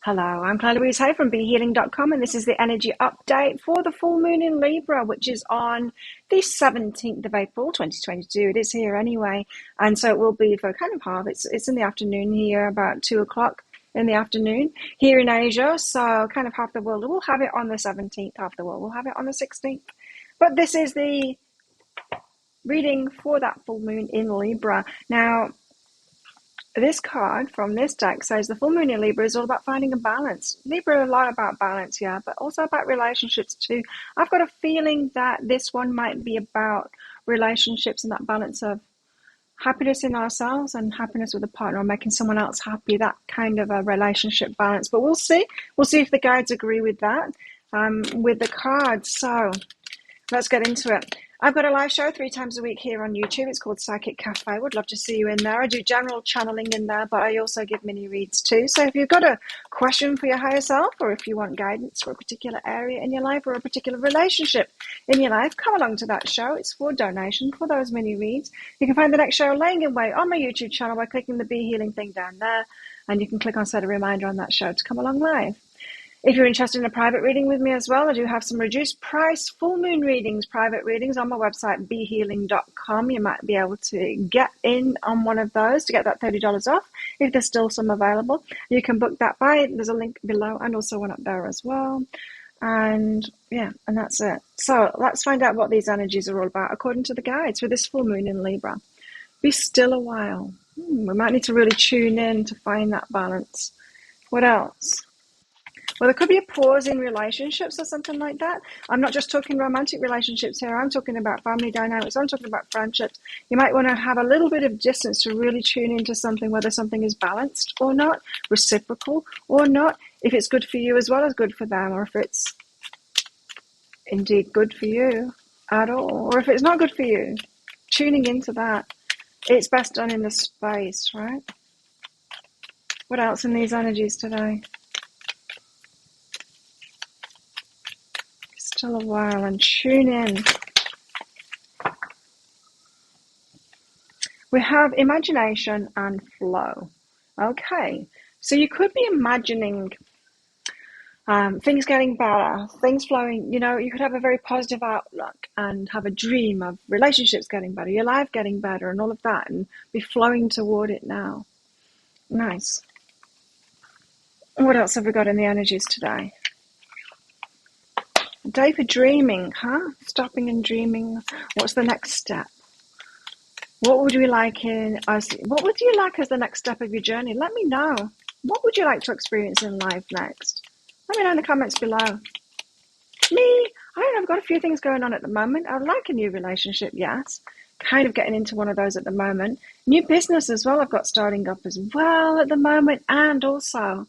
Hello, I'm Claire Louise Hay from BeHealing.com, and this is the energy update for the full moon in Libra, which is on the 17th of April, 2022. It is here anyway, and so it will be for kind of half. It's in the afternoon here, about 2 o'clock in the afternoon here in Asia, so kind of half the world will have it on the 17th, half the world will have it on the 16th. But this is the reading for that full moon in Libra. Now, this card from this deck says the full moon in Libra is all about finding a balance. Libra, a lot about balance, yeah, but also about relationships too. I've got a feeling that this one might be about relationships and that balance of happiness in ourselves and happiness with a partner, or making someone else happy, that kind of a relationship balance. But we'll see. We'll see if the guides agree with that, with the cards. So let's get into it. I've got a live show 3 times a week here on YouTube. It's called Psychic Cafe. Would love to see you in there. I do general channeling in there, but I also give mini reads too. So if you've got a question for your higher self, or if you want guidance for a particular area in your life or a particular relationship in your life, come along to that show. It's for donation for those mini reads. You can find the next show laying in wait on my YouTube channel by clicking the Be Healing thing down there, and you can click on set a reminder on that show to come along live. If you're interested in a private reading with me as well, I do have some reduced price full moon readings, private readings on my website, BeHealing.com. You might be able to get in on one of those to get that $30 off if there's still some available. You can book that there's a link below and also one up there as well. And yeah, and that's it. So let's find out what these energies are all about according to the guides for this full moon in Libra. Be still a while. We might need to really tune in to find that balance. What else? Well, there could be a pause in relationships or something like that. I'm not just talking romantic relationships here. I'm talking about family dynamics. I'm talking about friendships. You might want to have a little bit of distance to really tune into something, whether something is balanced or not, reciprocal or not, if it's good for you as well as good for them, or if it's indeed good for you at all, or if it's not good for you. Tuning into that. It's best done in the space, right? What else in these energies today? Still a while and tune in. We have imagination and flow. Okay, so you could be imagining things getting better, things flowing. You could have a very positive outlook and have a dream of relationships getting better, your life getting better, and all of that, and be flowing toward it now. Nice. What else have we got in the energies today? Day for dreaming, huh? Stopping and dreaming. What's the next step? What would you like as the next step of your journey? Let me know. What would you like to experience in life next? Let me know in the comments below. Me, I've got a few things going on at the moment. I'd like a new relationship, yes. Kind of getting into one of those at the moment. New business as well I've got starting up as well at the moment. And also,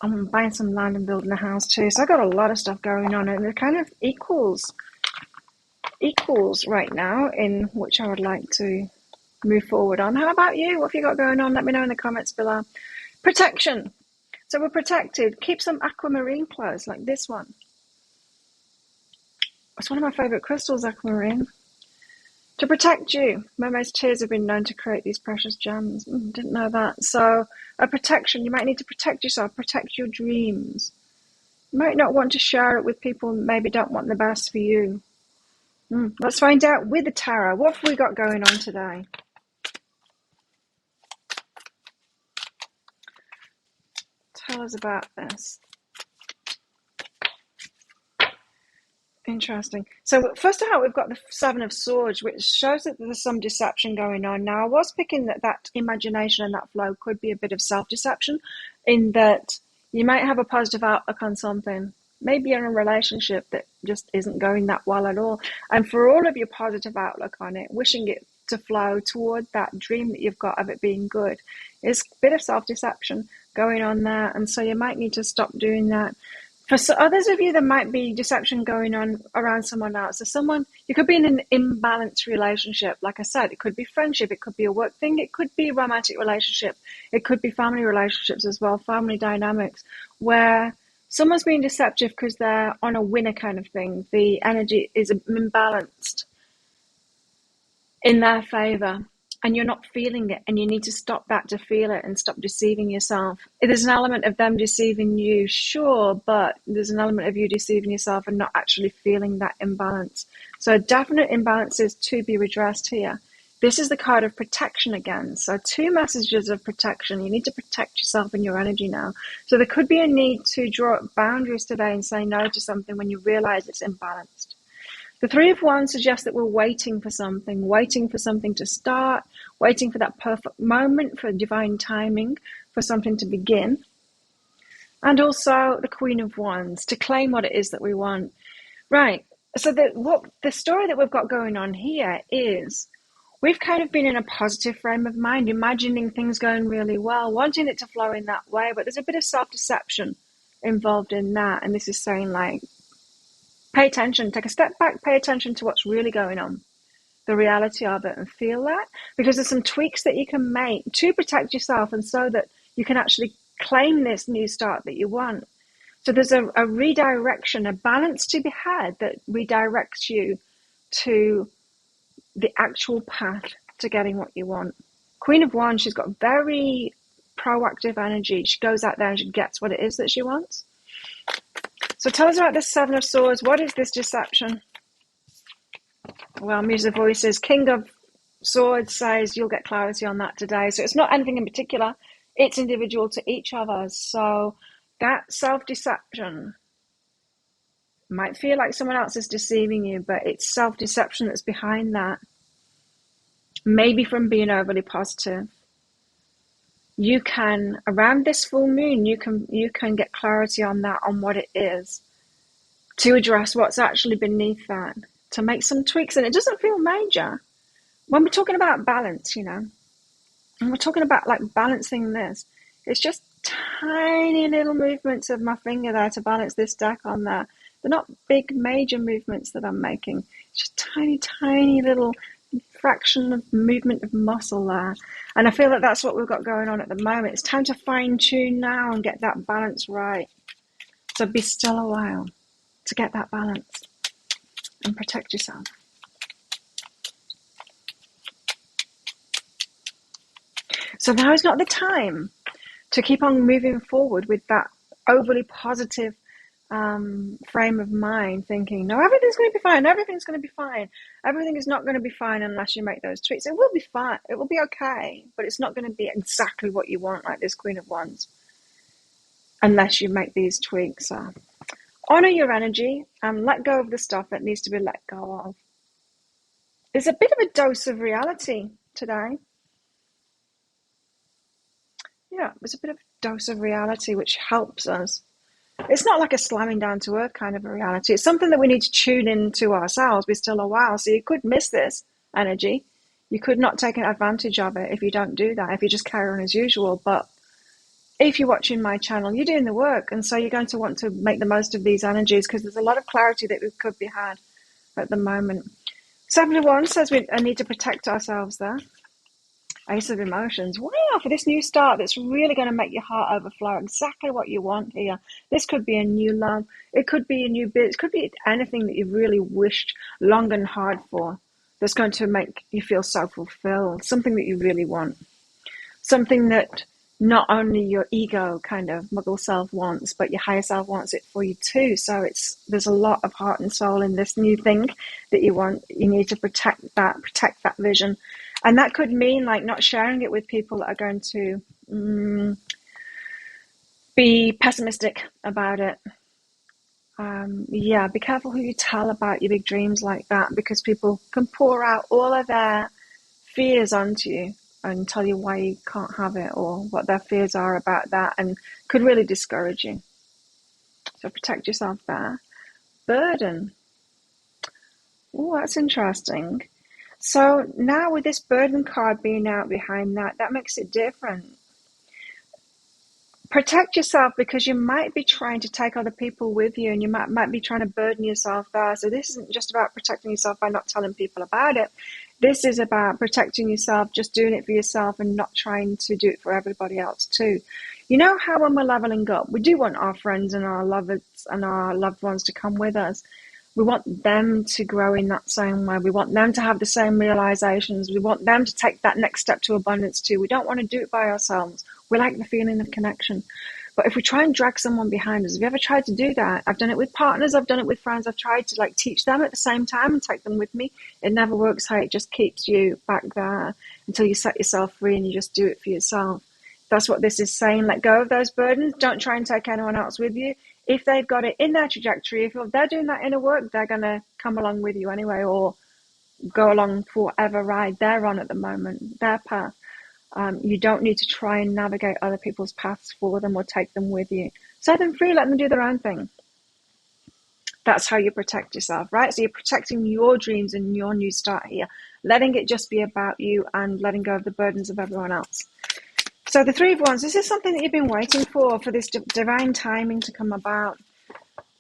I'm buying some land and building a house too. So I've got a lot of stuff going on, and it kind of equals right now in which I would like to move forward on. How about you? What have you got going on? Let me know in the comments below. Protection. So we're protected. Keep some aquamarine clothes like this one. It's one of my favorite crystals, aquamarine. To protect you. Mermaid's tears have been known to create these precious gems. Didn't know that. So a protection. You might need to protect yourself, protect your dreams. You might not want to share it with people who maybe don't want the best for you. Let's find out with the tarot. What have we got going on today? Tell us about this. Interesting. So first of all, we've got the 7 of Swords, which shows that there's some deception going on. Now, I was picking that imagination and that flow could be a bit of self-deception, in that you might have a positive outlook on something. Maybe you're in a relationship that just isn't going that well at all. And for all of your positive outlook on it, wishing it to flow toward that dream that you've got of it being good, is a bit of self-deception going on there. And so you might need to stop doing that. For others of you, there might be deception going on around someone else. So you could be in an imbalanced relationship. Like I said, it could be friendship, it could be a work thing, it could be a romantic relationship, it could be family relationships as well, family dynamics, where someone's being deceptive because they're on a winner kind of thing. The energy is imbalanced in their favor. and you're not feeling it, and you need to stop that to feel it and stop deceiving yourself. There's an element of them deceiving you, sure, but there's an element of you deceiving yourself and not actually feeling that imbalance. So definite imbalances to be redressed here. This is the card of protection again. So 2 messages of protection. You need to protect yourself and your energy now. So there could be a need to draw up boundaries today and say no to something when you realize it's imbalanced. The 3 of Wands suggests that we're waiting for something to start, waiting for that perfect moment, for divine timing, for something to begin. And also the Queen of Wands, to claim what it is that we want. Right, so the story that we've got going on here is we've kind of been in a positive frame of mind, imagining things going really well, wanting it to flow in that way, but there's a bit of self-deception involved in that. And this is saying, like, pay attention, take a step back, pay attention to what's really going on, the reality of it, and feel that. Because there's some tweaks that you can make to protect yourself and so that you can actually claim this new start that you want. So there's a redirection, a balance to be had that redirects you to the actual path to getting what you want. Queen of Wands, she's got very proactive energy. She goes out there and she gets what it is that she wants. So tell us about the 7 of Swords. What is this deception? Well, Muse of Voices, King of Swords says you'll get clarity on that today. So it's not anything in particular. It's individual to each of us. So that self-deception might feel like someone else is deceiving you, but it's self-deception that's behind that. Maybe from being overly positive. You can, around this full moon, you can get clarity on that, on what it is, to address what's actually beneath that, to make some tweaks. And it doesn't feel major. When we're talking about balance, and we're talking about like balancing this, it's just tiny little movements of my finger there to balance this deck on there. They're not big major movements that I'm making. It's just tiny little fraction of movement of muscle there. And I feel that that's what we've got going on at the moment. It's time to fine tune now and get that balance right. So be still a while to get that balance and protect yourself. So now is not the time to keep on moving forward with that overly positive frame of mind, thinking, no, everything's going to be fine, everything's going to be fine. Everything is not going to be fine unless you make those tweaks. It will be fine, it will be okay, but it's not going to be exactly what you want, like this Queen of Wands, unless you make these tweaks. So honor your energy and let go of the stuff that needs to be let go of. There's a bit of a dose of reality today. Yeah, there's a bit of a dose of reality which helps us. It's not like a slamming down to earth kind of a reality. It's something that we need to tune into ourselves. Be still a while. So you could miss this energy. You could not take advantage of it if you don't do that, if you just carry on as usual. But if you're watching my channel, you're doing the work. And so you're going to want to make the most of these energies because there's a lot of clarity that could be had at the moment. 7 of Wands says we need to protect ourselves there. Ace of Emotions. Wow, for this new start that's really going to make your heart overflow. Exactly what you want here. This could be a new love. It could be a new bit. It could be anything that you've really wished long and hard for that's going to make you feel so fulfilled. Something that you really want. Something that not only your ego kind of muggle self wants, but your higher self wants it for you too. So there's a lot of heart and soul in this new thing that you want. You need to protect that vision. And that could mean like not sharing it with people that are going to be pessimistic about it. Be careful who you tell about your big dreams like that, because people can pour out all of their fears onto you and tell you why you can't have it or what their fears are about that, and could really discourage you. So protect yourself there. Burden. Oh, that's interesting. So now with this burden card being out behind that makes it different. Protect yourself because you might be trying to take other people with you, and you might be trying to burden yourself there. So this isn't just about protecting yourself by not telling people about it. This is about protecting yourself, just doing it for yourself and not trying to do it for everybody else too. You know how when we're leveling up, we do want our friends and our lovers and our loved ones to come with us. We want them to grow in that same way. We want them to have the same realizations. We want them to take that next step to abundance too. We don't want to do it by ourselves. We like the feeling of connection. But if we try and drag someone behind us, have you ever tried to do that? I've done it with partners. I've done it with friends. I've tried to like teach them at the same time and take them with me. It never works out. It just keeps you back there until you set yourself free and you just do it for yourself. That's what this is saying. Let go of those burdens. Don't try and take anyone else with you. If they've got it in their trajectory, if they're doing that inner work, they're going to come along with you anyway, or go along for whatever ride they're on at the moment, their path. You don't need to try and navigate other people's paths for them or take them with you. Set them free, let them do their own thing. That's how you protect yourself, right? So you're protecting your dreams and your new start here, letting it just be about you and letting go of the burdens of everyone else. So the Three of Wands, this is something that you've been waiting for this divine timing to come about,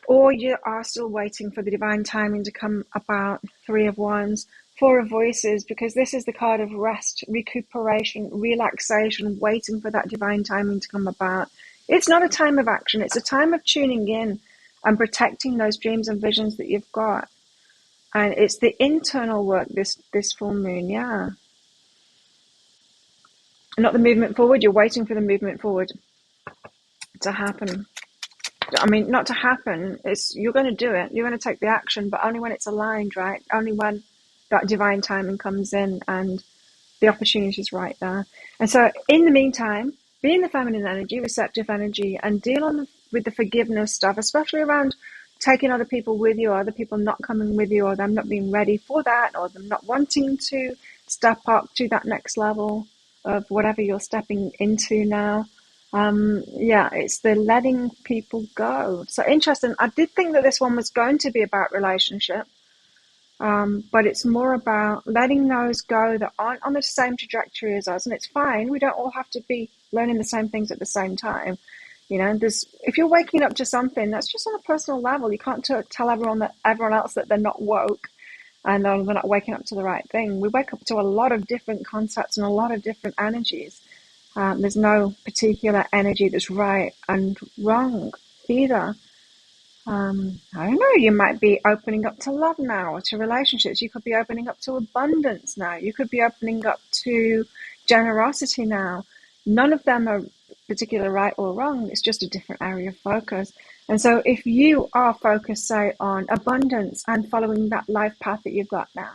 or you are still waiting for the divine timing to come about. Three of Wands, Four of Voices, because this is the card of rest, recuperation, relaxation, waiting for that divine timing to come about. It's not a time of action. It's a time of tuning in and protecting those dreams and visions that you've got. And it's the internal work, this full moon, yeah. Not the movement forward. You're waiting for the movement forward to happen. I mean, not to happen. You're going to do it. You're going to take the action, but only when it's aligned, right? Only when that divine timing comes in and the opportunity is right there. And so in the meantime, be in the feminine energy, receptive energy, and deal with the forgiveness stuff, especially around taking other people with you, or other people not coming with you, or them not being ready for that, or them not wanting to step up to that next level of whatever you're stepping into now. It's the letting people go. So interesting. I did think that this one was going to be about relationship, but it's more about letting those go that aren't on the same trajectory as us. And it's fine. We don't all have to be learning the same things at the same time. You know, if you're waking up to something, that's just on a personal level. You can't tell everyone else that they're not woke and they're not waking up to the right thing. We wake up to a lot of different concepts and a lot of different energies. There's no particular energy that's right and wrong either. I don't know, you might be opening up to love now, or to relationships. You could be opening up to abundance now. You could be opening up to generosity now. None of them are particular right or wrong. It's just a different area of focus. And so if you are focused, say, on abundance and following that life path that you've got now,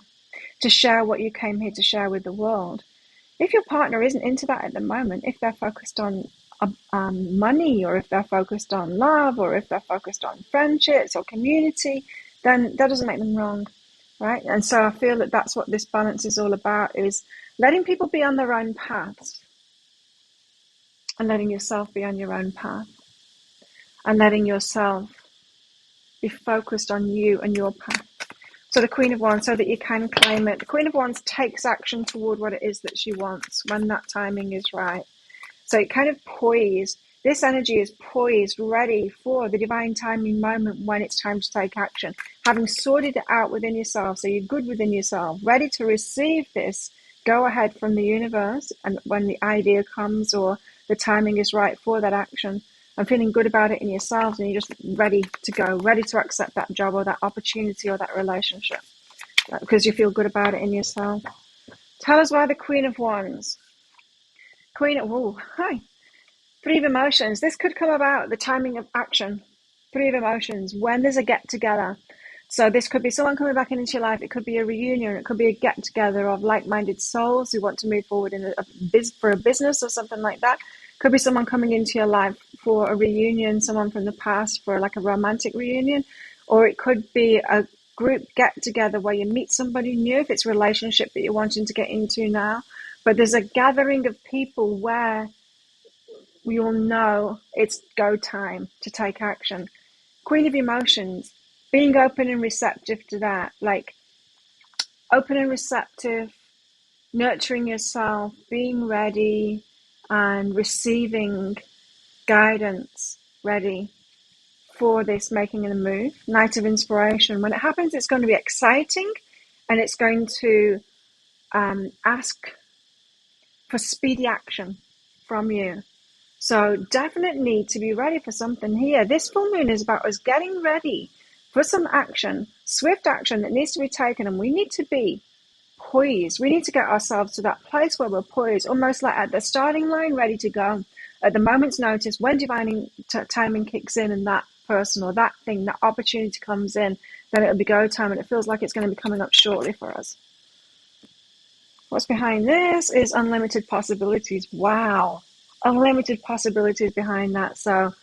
to share what you came here to share with the world, if your partner isn't into that at the moment, if they're focused on money, or if they're focused on love, or if they're focused on friendships or community, then that doesn't make them wrong, right? And so I feel that that's what this balance is all about, is letting people be on their own paths and letting yourself be on your own path and letting yourself be focused on you and your path. So the Queen of Wands, so that you can claim it. The Queen of Wands takes action toward what it is that she wants when that timing is right. So it kind of poised. This energy is poised, ready for the divine timing moment when it's time to take action. Having sorted it out within yourself, so you're good within yourself, ready to receive this go ahead from the universe, and when the idea comes or the timing is right for that action, and feeling good about it in yourselves, and you're just ready to go, ready to accept that job or that opportunity or that relationship, because you feel good about it in yourself. Tell us why the Queen of Wands. Three of Emotions. This could come about, the timing of action. Three of Emotions, when there's a get-together. So this could be someone coming back into your life. It could be a reunion. It could be a get-together of like-minded souls who want to move forward for a business or something like that. Could be someone coming into your life for a reunion, someone from the past for like a romantic reunion. Or it could be a group get-together where you meet somebody new, if it's a relationship that you're wanting to get into now. But there's a gathering of people where we all know it's go time to take action. Queen of Emotions, being open and receptive to that, like open and receptive, nurturing yourself, being ready and receiving guidance, ready for this making of the move. Night of Inspiration. When it happens, it's going to be exciting, and it's going to ask for speedy action from you. So definite need to be ready for something here. This full moon is about us getting ready for some action swift action that needs to be taken, and we need to be poised. We need to get ourselves to that place where we're poised, almost like at the starting line, ready to go. At the moment's notice, when divine timing kicks in and that person or that thing, that opportunity comes in, then it'll be go time, and it feels like it's going to be coming up shortly for us. What's behind this is unlimited possibilities. Wow. Unlimited possibilities behind that. So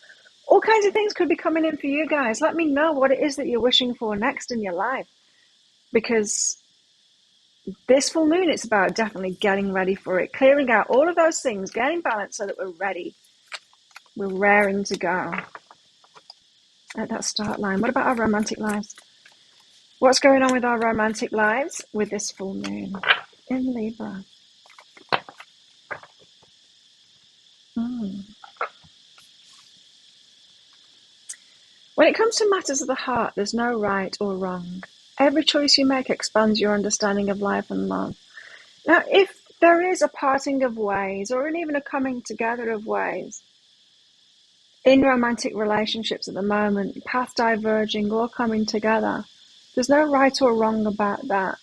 all kinds of things could be coming in for you guys. Let me know what it is that you're wishing for next in your life, because this full moon, it's about definitely getting ready for it, clearing out all of those things, getting balanced so that we're ready. We're raring to go at that start line. What about our romantic lives? What's going on with our romantic lives with this full moon in Libra? When it comes to matters of the heart, there's no right or wrong. Every choice you make expands your understanding of life and love. Now, if there is a parting of ways, or even a coming together of ways, in romantic relationships at the moment, path diverging or coming together, there's no right or wrong about that.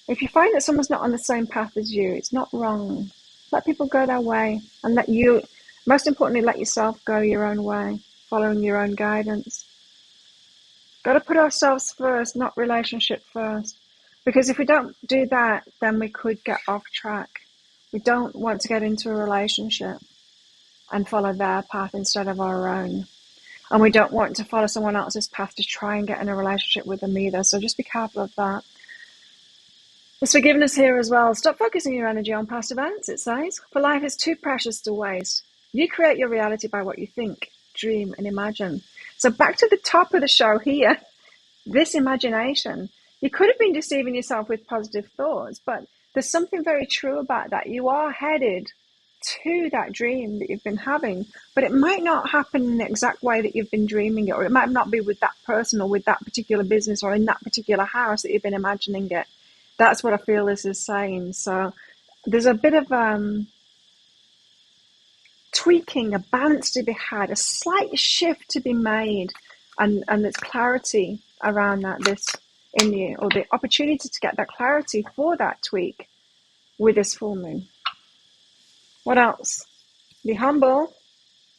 If you find that someone's not on the same path as you, it's not wrong. Let people go their way, and let you, most importantly, let yourself go your own way, following your own guidance. Got to put ourselves first, not relationship first. Because if we don't do that, then we could get off track. We don't want to get into a relationship and follow their path instead of our own. And we don't want to follow someone else's path to try and get in a relationship with them either. So just be careful of that. There's forgiveness here as well. Stop focusing your energy on past events, it says. For life is too precious to waste. You create your reality by what you think, dream, and imagine. So back to the top of the show here, this imagination. You could have been deceiving yourself with positive thoughts, but there's something very true about that. You are headed to that dream that you've been having, but it might not happen in the exact way that you've been dreaming it, or it might not be with that person or with that particular business or in that particular house that you've been imagining it. That's what I feel this is saying. So there's a bit of tweaking, a balance to be had, a slight shift to be made, and there's clarity around that this in you, or the opportunity to get that clarity for that tweak with this full moon. What else? Be humble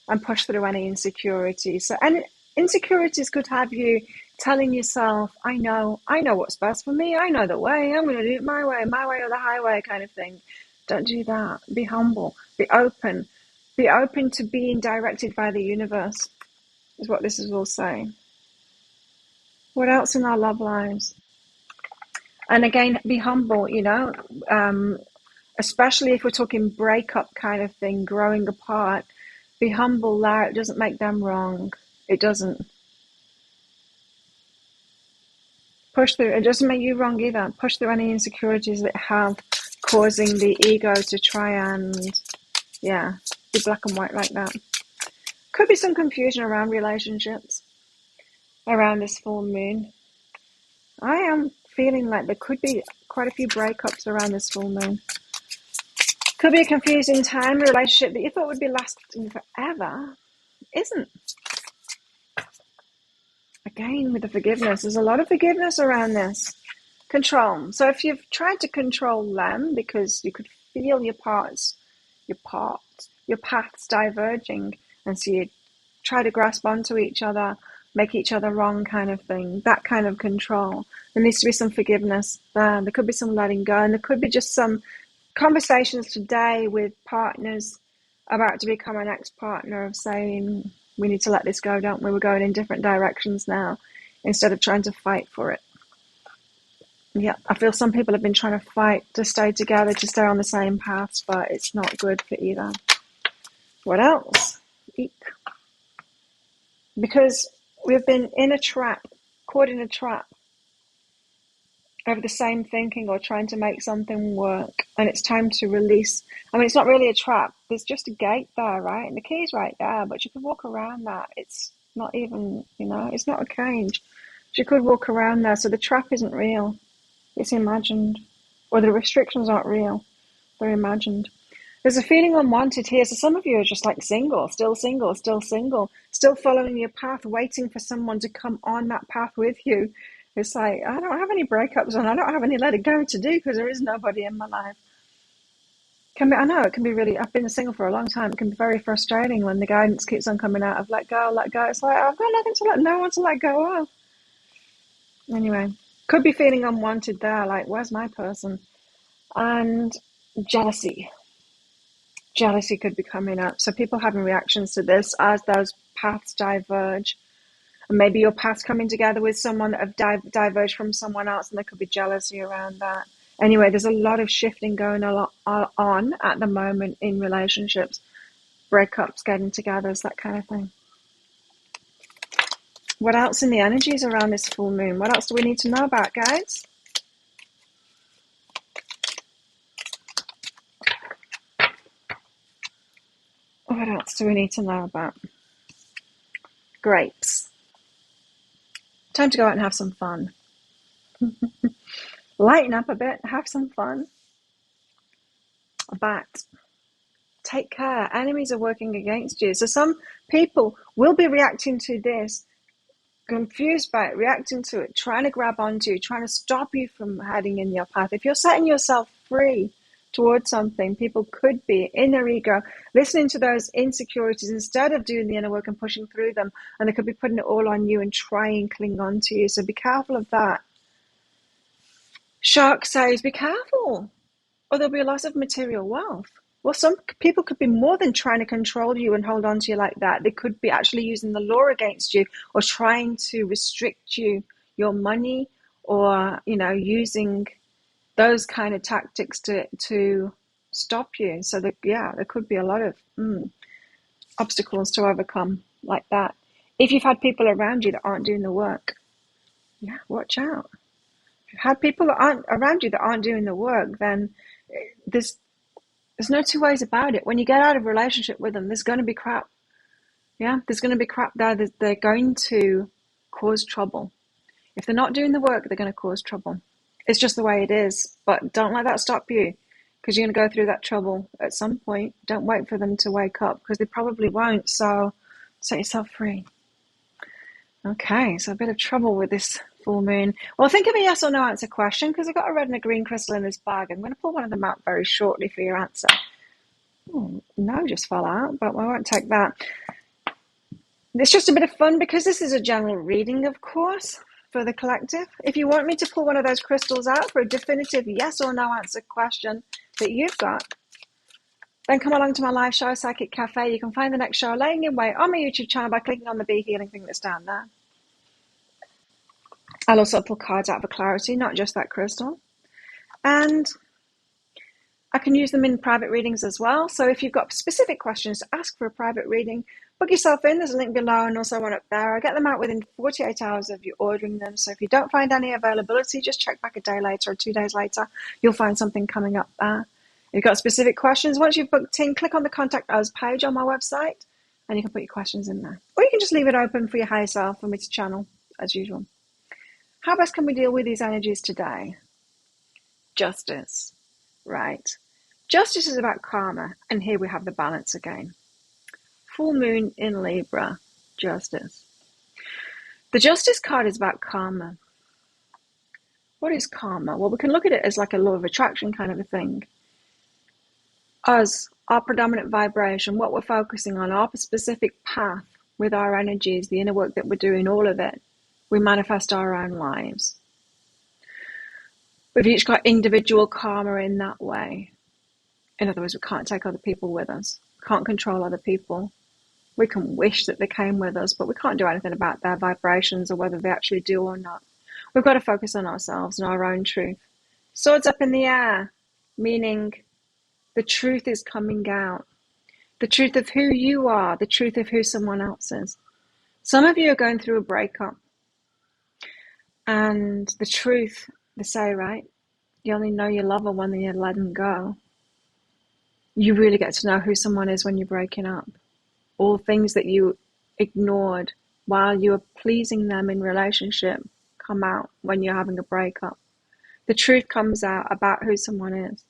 and push through any insecurities. So any insecurities could have you telling yourself, I know what's best for me, I know the way, I'm going to do it my way or the highway kind of thing. Don't do that. Be humble, be open to being directed by the universe, is what this is all saying. What else in our love lives? And again, be humble, especially if we're talking breakup kind of thing, growing apart. Be humble there. It doesn't make them wrong. It doesn't. Push through. It doesn't make you wrong either. Push through any insecurities that have causing the ego to try and, be black and white like that. Could be some confusion around relationships around this full moon. I am feeling like there could be quite a few breakups around this full moon. Could be a confusing time. A relationship that you thought would be lasting forever isn't. Again, with the forgiveness, there's a lot of forgiveness around this. Control. So if you've tried to control them because you could feel your paths diverging, and so you try to grasp onto each other, make each other wrong kind of thing, that kind of control. There needs to be some forgiveness there. There could be some letting go, and there could be just some conversations today with partners about to become an ex-partner of saying, we need to let this go, don't we? We're going in different directions now, instead of trying to fight for it. Yeah, I feel some people have been trying to fight to stay together, to stay on the same paths, but it's not good for either. What else? Eek. Because we've been in a trap, caught in a trap of the same thinking or trying to make something work, and it's time to release. I mean, it's not really a trap. There's just a gate there, right? And the key's right there, but you could walk around that. It's not even, it's not a cage. You could walk around there, so the trap isn't real. It's imagined. Or the restrictions aren't real. They're imagined. There's a feeling unwanted here. So some of you are just like single, still following your path, waiting for someone to come on that path with you. It's like, I don't have any breakups and I don't have any let it go to do because there is nobody in my life. I know it can be really, I've been single for a long time. It can be very frustrating when the guidance keeps on coming out of let go, let go. It's like, I've got nothing to no one to let go of. Anyway, could be feeling unwanted there. Like, where's my person? And jealousy. Jealousy could be coming up. So people having reactions to this as those paths diverge. And maybe your paths coming together with someone that have diverged from someone else, and there could be jealousy around that. Anyway, there's a lot of shifting going on at the moment in relationships, breakups, getting togethers, that kind of thing. What else in the energies around this full moon? What else do we need to know about, guys? What else do we need to know about? Grapes. Time to go out and have some fun. Lighten up a bit, have some fun. But take care. Enemies are working against you. So some people will be reacting to this, confused by it, reacting to it, trying to grab onto you, trying to stop you from heading in your path. If you're setting yourself free towards something, people could be in their ego, listening to those insecurities instead of doing the inner work and pushing through them. And they could be putting it all on you and try and cling on to you. So be careful of that. Shark says, be careful, or there'll be a loss of material wealth. Well, some people could be more than trying to control you and hold on to you like that. They could be actually using the law against you or trying to restrict you, your money, or, using those kind of tactics to stop you. So, there could be a lot of obstacles to overcome like that. If you've had people around you that aren't doing the work, watch out. If you've had people that aren't around you that aren't doing the work, then there's no two ways about it. When you get out of a relationship with them, there's going to be crap. Yeah, there's going to be crap there. They're going to cause trouble. If they're not doing the work, they're going to cause trouble. It's just the way it is. But don't let that stop you, because you're going to go through that trouble at some point. Don't wait for them to wake up, because they probably won't. So set yourself free. Okay, so a bit of trouble with this full moon. Well, think of a yes or no answer question, because I've got a red and a green crystal in this bag. I'm going to pull one of them out very shortly for your answer. No just fell out, but I won't take that. It's just a bit of fun because this is a general reading, of course, for the collective. If you want me to pull one of those crystals out for a definitive yes or no answer question that you've got, then come along to my live show, Psychic Cafe. You can find the next show laying in wait on my YouTube channel by clicking on the Be Healing thing that's down there. I'll also pull cards out for clarity, not just that crystal. And I can use them in private readings as well. So if you've got specific questions to ask for a private reading, book yourself in. There's a link below and also one up there. I get them out within 48 hours of you ordering them. So if you don't find any availability, just check back a day later or 2 days later. You'll find something coming up there. If you've got specific questions, once you've booked in, click on the Contact Us page on my website and you can put your questions in there. Or you can just leave it open for your higher self for me to channel as usual. How best can we deal with these energies today? Justice, right? Justice is about karma, and here we have the balance again. Full moon in Libra, justice. The Justice card is about karma. What is karma? Well, we can look at it as like a law of attraction kind of a thing. Us, our predominant vibration, what we're focusing on, our specific path with our energies, the inner work that we're doing, all of it, we manifest our own lives. We've each got individual karma in that way. In other words, we can't take other people with us. We can't control other people. We can wish that they came with us, but we can't do anything about their vibrations or whether they actually do or not. We've got to focus on ourselves and our own truth. Swords up in the air, meaning the truth is coming out. The truth of who you are, the truth of who someone else is. Some of you are going through a breakup. And the truth, they say, right? You only know your lover when you let them go. You really get to know who someone is when you're breaking up. All things that you ignored while you were pleasing them in relationship come out when you're having a breakup. The truth comes out about who someone is.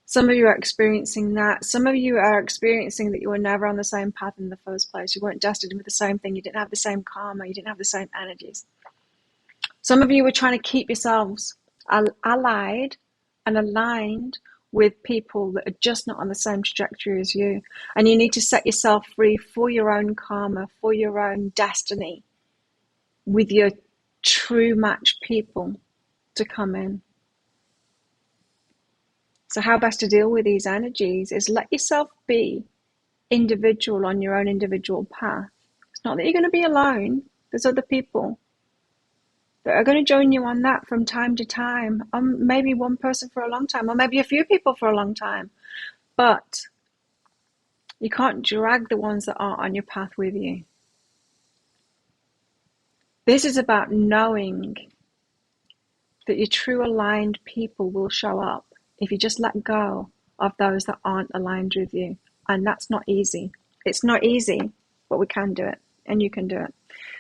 Some of you are experiencing that. Some of you are experiencing that you were never on the same path in the first place. You weren't destined with the same thing. You didn't have the same karma. You didn't have the same energies. Some of you are trying to keep yourselves allied and aligned with people that are just not on the same trajectory as you. And you need to set yourself free for your own karma, for your own destiny, with your true match people to come in. So how best to deal with these energies is let yourself be individual on your own individual path. It's not that you're going to be alone. There's other people that are going to join you on that from time to time. Maybe one person for a long time, or maybe a few people for a long time. But you can't drag the ones that aren't on your path with you. This is about knowing that your true aligned people will show up if you just let go of those that aren't aligned with you. And that's not easy. It's not easy, but we can do it, and you can do it.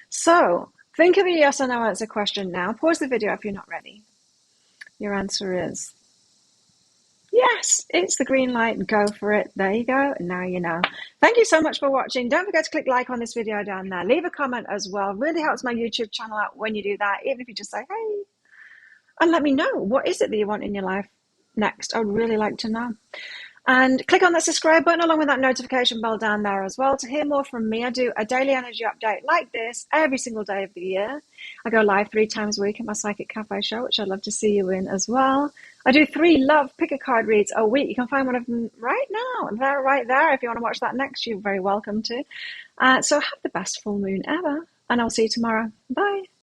So think of a yes or no answer question now. Pause the video if you're not ready. Your answer is yes, it's the green light. Go for it. There you go. Now you know. Thank you so much for watching. Don't forget to click like on this video down there. Leave a comment as well. Really helps my YouTube channel out when you do that, even if you just say, hey, and let me know, what is it that you want in your life next? I would really like to know. And click on that subscribe button along with that notification bell down there as well to hear more from me. I do a daily energy update like this every single day of the year. I go live 3 times a week at my Psychic Cafe show, which I'd love to see you in as well. I do 3 love pick a card reads a week. You can find one of them right now. They're right there. If you want to watch that next, you're very welcome to. So have the best full moon ever, and I'll see you tomorrow. Bye.